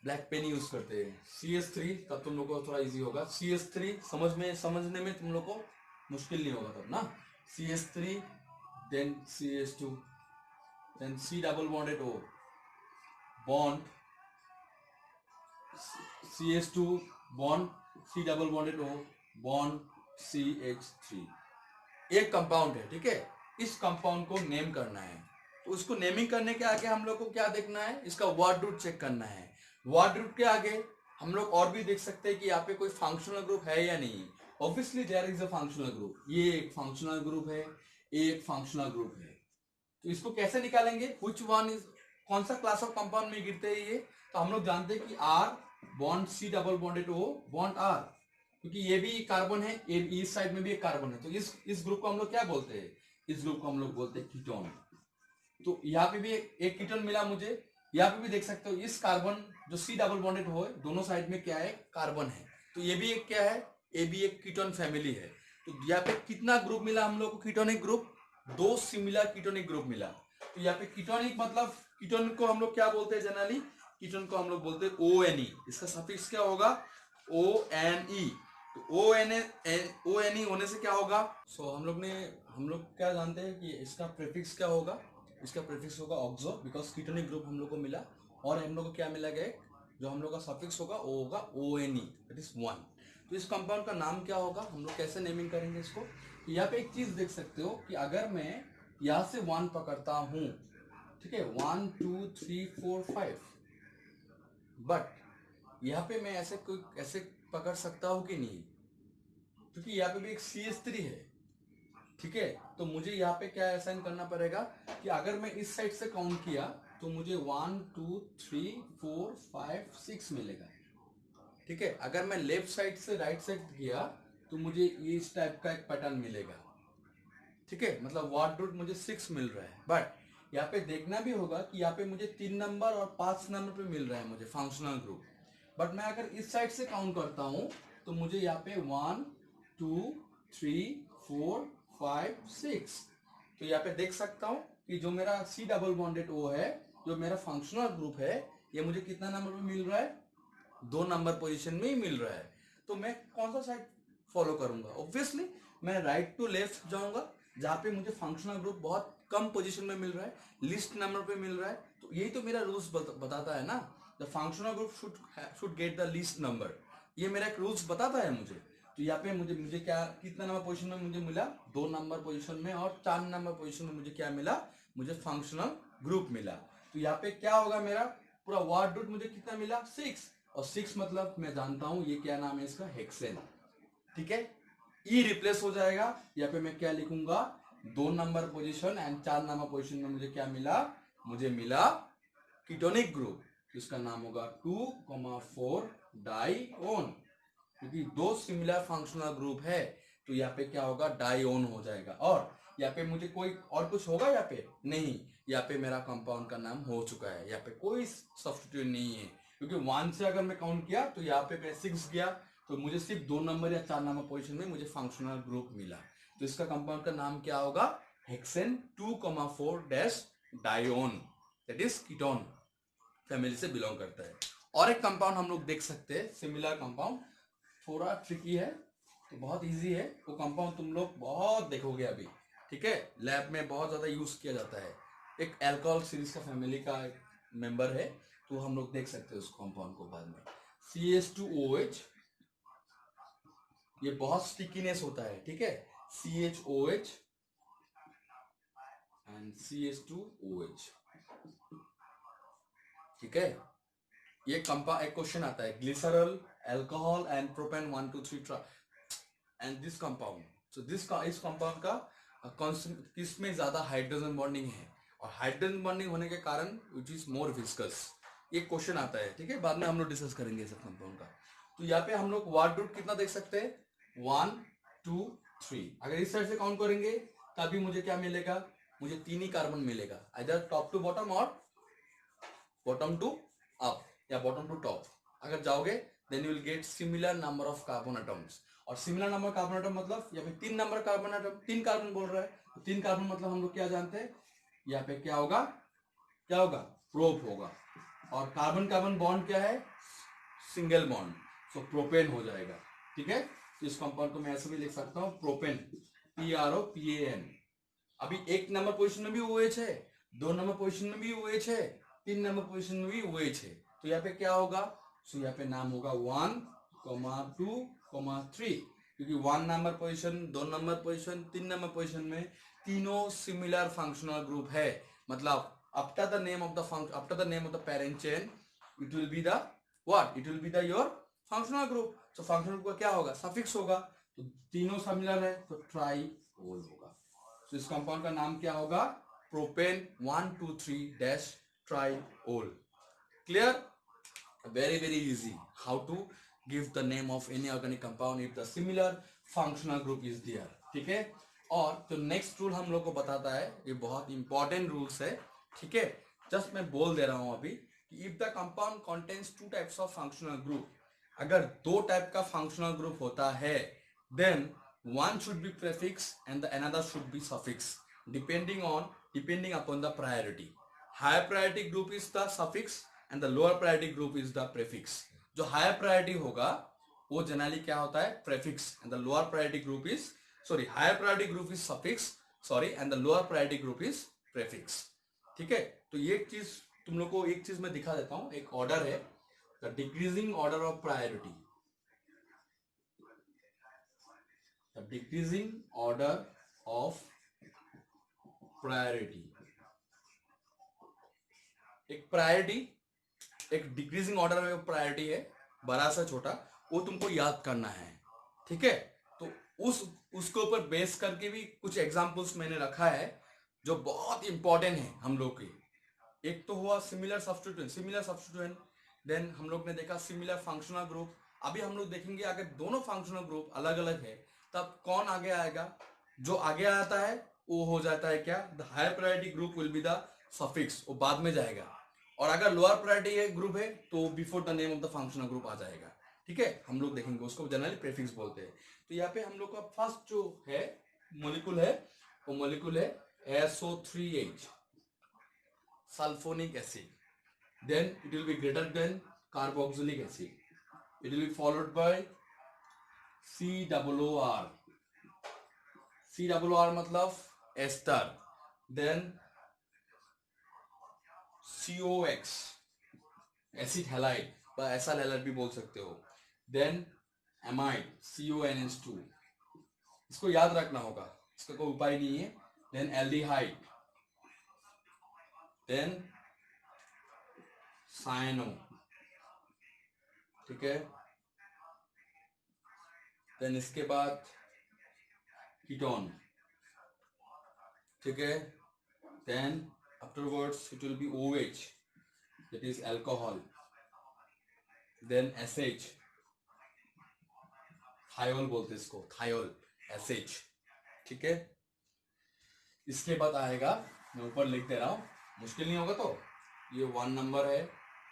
ब्लैक पेन यूज करते हैं। CH3, तब तुम लोग को थोड़ा इजी होगा। CH3 समझने में तुम लोग को मुश्किल नहीं होगा तब ना। CH3 then CH2 then C double bonded O bond, CH2 bond C double bonded O bond CH3। एक कंपाउंड है, ठीक है। इस कंपाउंड को नेम करना है, तो उसको नेमिंग करने के आगे हम लोग को क्या देखना है, इसका वर्ड रूट चेक करना है। वर्ड रूट के आगे हम लोग और भी देख सकते हैं कि यहाँ पे कोई फंक्शनल ग्रुप है या नहीं। Obviously there is a functional group, ये एक फंक्शनल ग्रुप है, एक फंक्शनल ग्रुप है। तो इसको कैसे निकालेंगे, व्हिच वन इज, कौन सा क्लास ऑफ कंपाउंड में गिरते हैं ये। तो हम लोग जानते हैं कि R bond C double bonded O bond R, क्योंकि ये भी कार्बन है, ये इस साइड में भी एक कार्बन है, तो इस ग्रुप को हम लोग क्या बोलते हैं, इस ग्रुप को हम लोग बोलते हैं कीटोन। तो यहाँ पे भी एक कीटोन मिला मुझे। यहाँ पे भी देख सकते हो इस कार्बन जो C डबल बॉन्डेड हो दोनों साइड में क्या है, कार्बन है, तो ये भी एक क्या है, ये भी एक कीटोन फैमिली है। तो यहाँ पे कितना ग्रुप मिला हम लोग को, कीटोनिक ग्रुप, दो सिमिलर कीटोनिक ग्रुप मिला। तो यहाँ पे कीटोनिक मतलब कीटोन को हम लोग क्या बोलते हैं जनरली, कीटोन को हम लोग बोलते हैं ONE। इसका सफिक्स क्या होगा, ONE। तो ONE होने से क्या होगा, हम लोग क्या जानते हैं कि इसका प्रीफिक्स क्या होगा, इसका प्रीफिक्स होगा ऑक्सो, बिकॉज कीटोनिक ग्रुप हम लोग को मिला। और हम लोग को क्या मिला गया, जो हम लोग का सफिक्स होगा वो होगा ONE, दैट इज 1। तो इस कंपाउंड का नाम क्या होगा, हम लोग कैसे नेमिंग करेंगे इसको। यहाँ पे एक चीज देख सकते हो कि अगर मैं यहाँ से 1 पकड़ता हूं, ठीक है, 1 2 3 4 5, बट यहाँ पे मैं ऐसे पकड़ सकता हूं कि नहीं, क्योंकि यहाँ पे भी एक CH3 है, ठीक है। तो मुझे यहाँ पे क्या असाइन करना पड़ेगा कि अगर मैं इस साइड से काउंट किया तो मुझे 1 2 3 4 5 6 मिलेगा, ठीक है। अगर मैं लेफ्ट साइड से राइट साइड किया तो मुझे ये इस टाइप का एक पैटर्न मिलेगा, ठीक है। मतलब वर्ड रूट मुझे 6 मिल रहा है, बट यहाँ पे देखना भी होगा कि यहाँ पे मुझे 3 नंबर और 5 नंबर पे मिल रहा है मुझे फंक्शनल ग्रुप। बट मैं अगर इस साइड से काउंट करता हूं तो मुझे यहाँ पे 1 2 3 4 5 6, तो यहाँ पे देख सकता हूं कि जो मेरा C डबल बॉन्डेड O है, जो मेरा फंक्शनल ग्रुप है, ये मुझे कितना नंबर पे मिल रहा है, 2 नंबर पोजीशन में ही मिल रहा है। तो मैं कौन सा साइड फॉलो करूंगा, ऑब्वियसली मैं राइट टू लेफ्ट जाऊंगा, जहां पे मुझे फंक्शनल ग्रुप बहुत कम पोजीशन में मिल रहा है, लिस्ट नंबर पे मिल रहा है। तो यही तो मेरा रूल्स बताता है ना, the functional group should get the least number, ये मेरा एक रूल्स बताता है मुझे। तो यहाँ पे मुझे क्या, कितना नंबर पोजीशन में मुझे मिला, 2 नंबर पोजीशन में, और 4 नंबर पोजीशन में मुझे क्या मिला, मुझे फंक्शनल ग्रुप मिला। तो यहाँ पे क्या होगा, मेरा पूरा वर्ड रूट मुझे कितना मिला, 6, और 6 मतलब मैं जानता हूं ये क्या नाम है इसका, हेक्सेन, ठीक है। ई रिप्लेस हो जाएगा, यहाँ पे मैं क्या लिखूंगा, 2 number position and 4 number position में मुझे क्या मिला, मुझे मिला कीटोनिक ग्रुप, इसका नाम होगा 2,4 डाइओन, क्योंकि 2 सिमिलर फंक्शनल ग्रुप है तो यहाँ पे क्या होगा, डाइओन हो जाएगा। और यहाँ पे मुझे कोई और कुछ होगा यहाँ पे नहीं, यहाँ पे मेरा कंपाउंड का नाम हो चुका है, यहाँ पे कोई सब्स्टिट्यूट नहीं है, क्योंकि 1 से अगर मैं काउंट किया तो यहाँ पे मैं 6 गया, तो मुझे सिर्फ 2 नंबर या 4 नंबर पोजीशन में मुझे फंक्शनल ग्रुप मिला। तो इसका कंपाउंड का नाम क्या होगा, hexane 2,4 dash dione, that is ketone family से बिलोंग करता है। और एक कंपाउंड हम लोग देख सकते हैं, सिमिलर कंपाउंड, थोड़ा ट्रिकी है, तो बहुत इजी है, वो कंपाउंड तुम लोग बहुत देखोगे अभी, ठीक है, लैब में बहुत ज्यादा यूज किया जाता है, एक अल्कोहल सीरीज का फैमिली का मेंबर है, तो हम लोग देख सकते हैं उस कंपाउंड को बाद में। CH2OH, ये बहुत स्टिकीनेस होता है, ठीक है, CHOH एंड CH2OH, ठीक है, ये एक क्वेश्चन आता है, glycerol, alcohol and propane 1 2 3 and this compound, so इस कंपाउंड का किसमें ज्यादा हाइड्रोजन बॉन्डिंग है, और हाइड्रोजन बॉन्डिंग होने के कारण विच इज मोर विस्कस, ये क्वेश्चन आता है। ठीक है, बाद में हम लोग डिस्कस करेंगे सब कंपाउंड का। तो यहाँ पे हम लोग वार्ड रूट कितना देख सकते हैं, 1 2 3। अगर इस साइड से काउंट करेंगे तभी मुझे क्या मिलेगा, मुझे 3 ही कार्बन मिलेगा, आइदर टॉप टू बॉटम और बॉटम टू अप या बॉटम टू टॉप। अगर जाओगे then you will get similar number of carbon atoms, और सिमिलर नंबर कार्बन एटम मतलब यहाँ पे 3 नंबर कार्बन एटम, 3 कार्बन बोल रहा है, तो 3 कार्बन मतलब हम लोग क्या जानते हैं, यहाँ पे क्या होगा, प्रोप होगा, और कार्बन कार्बन बॉन्ड क्या है, सिंगल बॉन्ड, सो प्रोपेन हो जाएगा। ठीक है, तो इस कंपाउंड को मैं ऐसे भी लिख सकता हूँ, प्रोपेन, PROPAN। अभी 1 नंबर पोजीशन में भी OH है, 2 नंबर पोजीशन में भी OH है, 3 नंबर पोजीशन में भी OH है, तो यहाँ पे क्या होगा, सो यहाँ पे नाम होगा 1, 2, 3, क्योंकि 1 number position, 2 number position, 3 number position में तीनों सिमिलर फंक्शनल ग्रुप है, मतलब after the name of the parent chain it will be the what, it will be the your functional group, so functional group का क्या होगा, सफिक्स होगा, तो तीनों सिमिलर है तो ट्राइओल होगा। तो इस कंपाउंड का नाम क्या होगा, propane 1 2 3 dash triol. Clear, very easy how to give the name of any organic compound if the similar functional group is there। ठीक है, और जो नेक्स्ट रूल हम लोग को बताता है, ये बहुत इंपॉर्टेंट रूल्स है। ठीक है, जस्ट मैं बोल दे रहा हूं अभी कि if the compound contains 2 types of functional group, अगर 2 टाइप का फंक्शनल ग्रुप होता है, then one should be prefix and the another should be suffix depending upon the priority। higher priority group is the suffix and the lower priority group is the prefix। जो higher priority होगा वो जनरली क्या होता है, prefix, and the lower priority group is higher priority group is suffix, and the lower priority group is prefix। ठीक है, तो ये चीज तुम लोग को एक चीज मैं दिखा देता हूं, एक ऑर्डर है, the decreasing order of priority, the decreasing order of priority। एक प्रायोरिटी, एक डिक्रीजिंग ऑर्डर में प्रायोरिटी है, बड़ा सा छोटा, वो तुमको याद करना है। ठीक है, तो उसके ऊपर बेस करके भी कुछ एग्जांपल्स मैंने रखा है जो बहुत इंपॉर्टेंट है हम लोग के। एक तो हुआ सिमिलर सब्स्टिट्यूएंट, देन हम लोग ने देखा सिमिलर फंक्शनल ग्रुप। अभी हम लोग देखेंगे अगर दोनों फंक्शनल ग्रुप अलग अलग है तब कौन आगे आएगा, जो आगे आता है वो हो जाता है क्या, the higher priority group will be the suffix, वो बाद में जाएगा, और अगर लोअर प्रायोरिटी ग्रुप है तो before the name of the functional group आ जाएगा। ठीक है, हम लोग देखेंगे, उसको जनरली प्रीफिक्स बोलते हैं। तो यहाँ पे हम लोग का फर्स्ट जो है मॉलिक्यूल है, वो मॉलिक्यूल है SO3H, sulfonic acid, then it will be greater than carboxylic acid, it will be followed by COOR, COOR मतलब ester, then COX acid halide या एसाइल हैलाइड भी बोल सकते हो, then एमाइड CONH2, इसको याद रखना होगा, इसका कोई उपाय नहीं है, then एल्डिहाइड, then साइनो। ठीक है, देन इसके बाद कीटोन। ठीक है, then afterwards it will be OH, that is alcohol, then SH, thiol बोलते इसको, थायोल SH। ठीक है, इसके बाद आएगा, मैं ऊपर लिख दे रहा हूं, मुश्किल नहीं होगा, तो ये 1 नंबर है,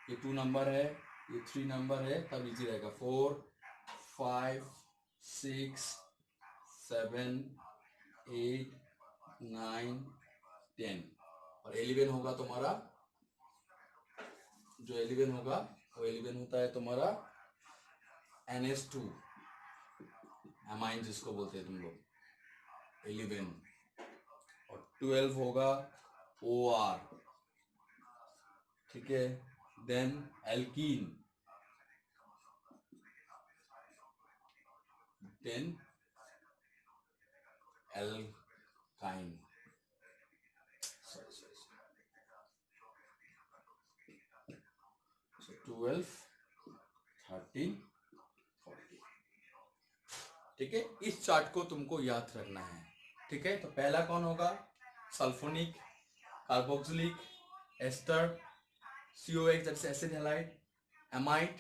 ये 2 नंबर है, ये 3 नंबर है, तब इजी रहेगा, 4 5 6 7 8 9 10, और 11 होगा तुम्हारा, जो 11 होगा वो 11 होता है तुम्हारा NH2 एमाइन, जिसको बोलते हैं तुम लोग 11, और 12 होगा OR। ठीक है, देन एल्कीन, देन एल्काइन, 12, 13, 40। ठीक है, इस चार्ट को तुमको याद रखना है। ठीक है, तो पहला कौन होगा? Sulphonic, carboxylic, ester, COX that's acid halide, amide,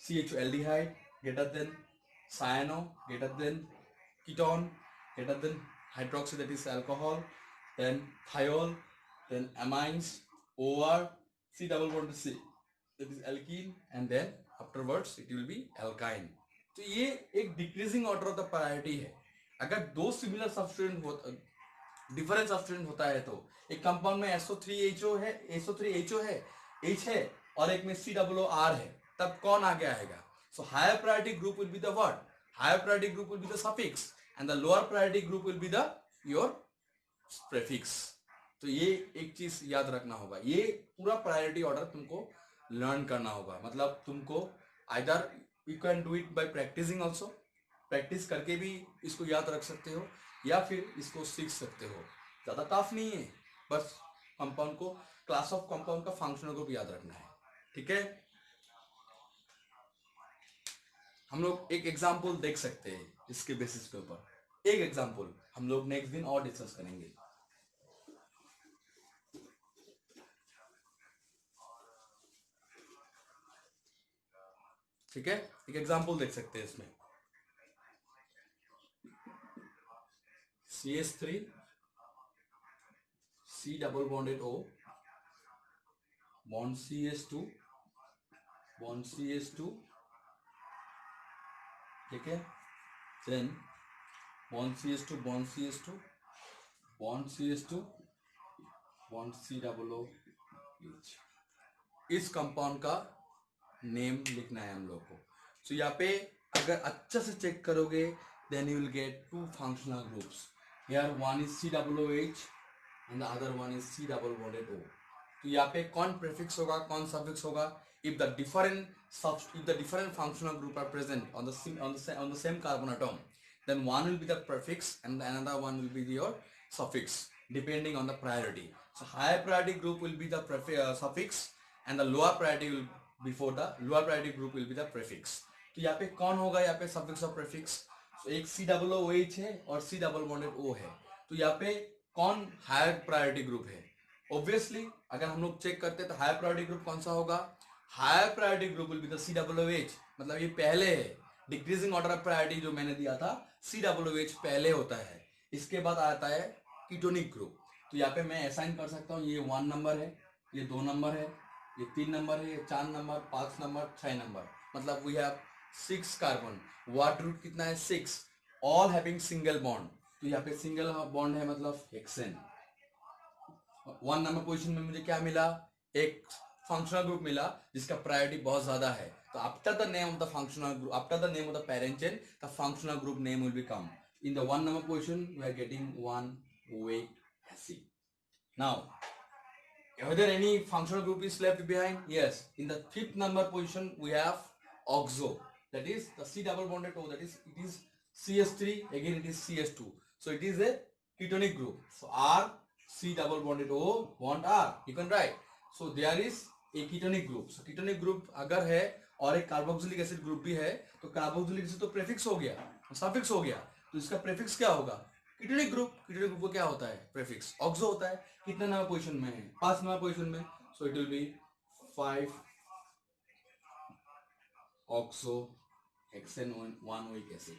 CHO aldehyde greater than cyano greater than ketone greater than hydroxy that is alcohol, then thiol, then amines, OR, C double bond C that is alkene, and then afterwards it will be alkyne. तो ये एक decreasing order of the priority है। अगर दो सिमिलर सब्स्टिट्यूएंट होता डिफरेंट सब्स्टिट्यूएंट होता है तो एक कंपाउंड में SO3HO है, SO3HO है, H है, और एक में COOR है, तब कौन आगे आएगा? So higher priority group will be the what? Higher priority group will be the suffix and the lower priority group will be the your prefix. तो ये एक चीज याद रखना होगा, ये पूरा प्रायोरिटी ऑर्डर तुमको लर्न करना होगा। मतलब तुमको either you can do it by practising also, practice करके भी इसको याद रख सकते हो या फिर इसको सीख सकते हो। ज्यादा टफ नहीं है, बस कंपाउंड को, क्लास ऑफ कंपाउंड का फंक्शनल ग्रुप याद रखना है। ठीक है, हम लोग एक एग्जाम्पल देख सकते हैं इसके बेसिस के ऊपर। एक एग्जाम्पल हम लोग नेक्स्ट दिन और डिस्कस करेंगे। ठीक है, एक एग्जाम्पल देख सकते हैं इसमें। CH3 C double bonded O bond CH2 bond CH2, ठीक है, then bond CH2 bond CH2 bond CH2 bond C double O H। इस कंपाउंड का नेम लिखना है हम लोग को। तो यहाँ पे अगर अच्छा से चेक करोगे then you will get two functional groups. Here one is COOH and the other one is C double bonded O. तो यहाँ पे कौन प्रीफिक्स होगा, कौन सफिक्स होगा? If the different functional group are present on the same carbon atom, then one will be the prefix and another one will be your suffix depending on the priority. So higher priority group will be the suffix and the lower priority will before the lower priority group will be the prefix. तो यहाँ पे कौन होगा? यहाँ पे सफिक्स और प्रीफिक्स। तो एक COOH है और C double bonded O है। तो यहाँ पे कौन हायर प्रायोरिटी ग्रुप है? ऑब्वियसली अगर हम लोग चेक करते हैं तो हायर प्रायोरिटी ग्रुप कौन सा होगा? Higher priority group will be the COOH। मतलब ये पहले है, डिक्रीजिंग ऑर्डर ऑफ प्रायोरिटी जो मैंने दिया था COOH पहले होता है, इसके बाद आता है कीटोनिक ग्रुप। तो यहाँ पे मैं असाइन कर सकता हूँ, ये 1 नंबर है, ये 2 नंबर है, ये 3 नंबर है, ये 4 नंबर, 5 नंबर, 6 नंबर। मतलब वी हैव 6 कार्बन। वाटर रूट कितना है? 6, ऑल हैविंग सिंगल बॉन्ड। तो यहाँ पे सिंगल बॉन्ड है मतलब हेक्सेन। 1 नंबर पोजीशन में मुझे क्या मिला? एक फंक्शनल ग्रुप मिला जिसका प्रायोरिटी बहुत ज्यादा है। तो after the name of the functional group, after the name of the parent chain, the functional group name will be come. In the 1 number position we are getting 1 weight acid. Now are there any functional group is left behind? Yes. In the 5th number position we have oxo, that is the C double bonded O, that is it is CH3, again it is CH2, so it is a ketonic group. So R C double bonded O bond R, you can write. So there is a ketonic group. So ketonic group अगर है और एक कार्बोक्सिलिक एसिड ग्रुप भी है तो कार्बोक्सिलिक एसिड तो प्रीफिक्स हो गया, सफिक्स हो गया, तो इसका प्रीफिक्स क्या होगा? Ketonic group. कीटोनिक ग्रुप को क्या होता है? प्रीफिक्स ऑक्सो होता है। कितना नंबर पोजीशन में है? 5 नंबर पोजीशन में। So it will B 5 oxo hexane 1 oic acid,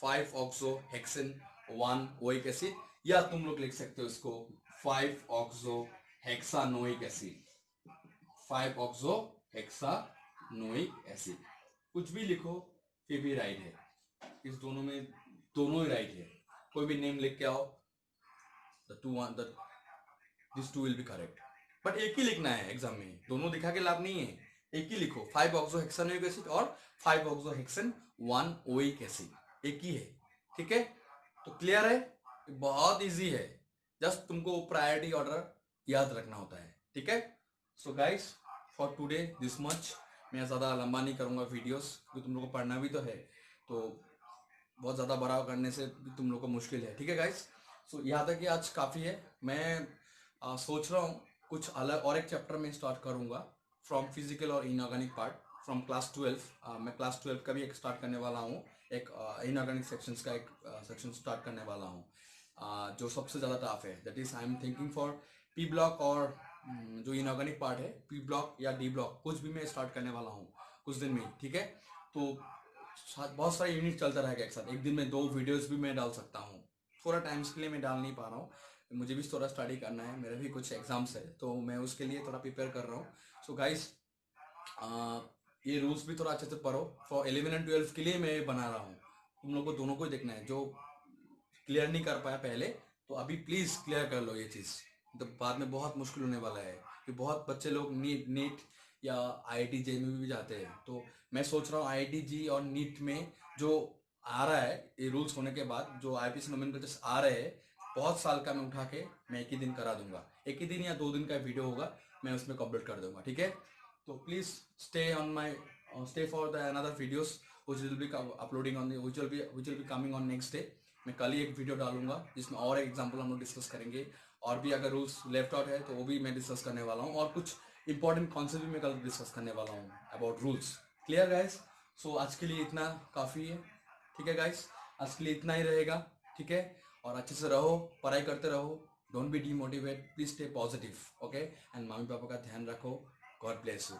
5 oxo hexane 1 oic acid, या तुम लोग लिख सकते हो इसको 5 ऑक्सो हेक्सानोइक एसिड, 5 ऑक्सो हेक्सानोइक एसिड। कुछ भी लिखो फिर भी राइट है, इस दोनों में दोनों ही राइट है। कोई भी नेम लिख के आओ, this too will be correct. But एक ही लिखना है एग्जाम में, दोनों दिखा के लाभ नहीं है, एक ही लिखो 5 ऑक्सोहेक्सानोइक एसिड और 5 ऑक्सोहेक्सेन 1 ओइक एसिड, एक ही है। ठीक है, तो क्लियर है, बहुत इजी है, जस्ट तुमको प्रायोरिटी ऑर्डर याद रखना होता है। ठीक है, so guys for today this much. मैं ज्यादा लंबा नहीं करूंगा वीडियोस, क्योंकि तुम लोग को पढ़ना भी तो है, तो बहुत ज़्यादा बड़ा करने से तुम लोग को मुश्किल है। ठीक है गाइस, सो यहाँ तक कि आज काफ़ी है। मैं सोच रहा हूँ कुछ अलग और एक चैप्टर में स्टार्ट करूँगा फ्रॉम फिजिकल और इनऑर्गेनिक पार्ट फ्रॉम क्लास 12। मैं क्लास 12 का भी एक स्टार्ट करने वाला हूँ, एक इनऑर्गेनिक सेक्शंस का एक सेक्शन स्टार्ट करने वाला हूँ, जो सबसे ज़्यादा टफ है। That is I am thinking for P block और जो इनऑर्गेनिक पार्ट है, पी ब्लॉक या डी ब्लॉक, कुछ भी मैं स्टार्ट करने वाला हूँ कुछ दिन में ही, ठीक है। तो बहुत सारे यूनिट चलता रहेगा एक साथ, एक दिन में 2 वीडियोस भी मैं डाल सकता हूँ। थोड़ा टाइम्स के लिए मैं डाल नहीं पा रहा हूँ, मुझे भी थोड़ा स्टडी करना है, मेरे भी कुछ एग्जाम्स है, तो मैं उसके लिए थोड़ा प्रिपेयर कर रहा हूँ। सो गाइस, ये रूल्स भी थोड़ा अच्छे से पढ़ो। फॉर 11 एंड 12 के लिए मैं ये बना रहा हूँ, तुम लोग को दोनों को ही देखना है। जो क्लियर नहीं कर पाया पहले, तो अभी प्लीज क्लियर कर लो ये चीज, तो बाद में बहुत मुश्किल होने वाला है, कि बहुत बच्चे लोग नीट या आईआईटी जे में भी जाते हैं। तो मैं सोच रहा हूँ आईआईटी जी और नीट में जो आ रहा है, ये रूल्स होने के बाद जो आईपीसी नोमेनक्लेचर्स आ रहे हैं, बहुत साल का मैं उठा के मैं एक ही दिन करा दूंगा, एक ही दिन या 2 दिन का वीडियो होगा, मैं उसमें कंप्लीट कर दूंगा, ठीक है। तो please stay on my stay for the another videos which will be uploading on the which will be coming on next day। मैं कल ही एक वीडियो डालूंगा जिसमें और एग्जाम्पल हम लोग डिस्कस करेंगे, और भी अगर रूल्स लेफ्ट आउट है तो वो भी मैं डिस्कस करने वाला हूँ, और कुछ इंपॉर्टेंट कॉन्सेप्ट भी मैं कल डिस्कस करने वाला हूँ about rules. Clear guys? So आज के लिए इतना काफ़ी है, ठीक है गाइस, आज के लिए इतना ही रहेगा, ठीक है। और अच्छे से रहो, पढ़ाई करते रहो, don't be demotivate, please stay positive, okay. And mummy papa का ध्यान रखो, गॉड ब्लेस यू।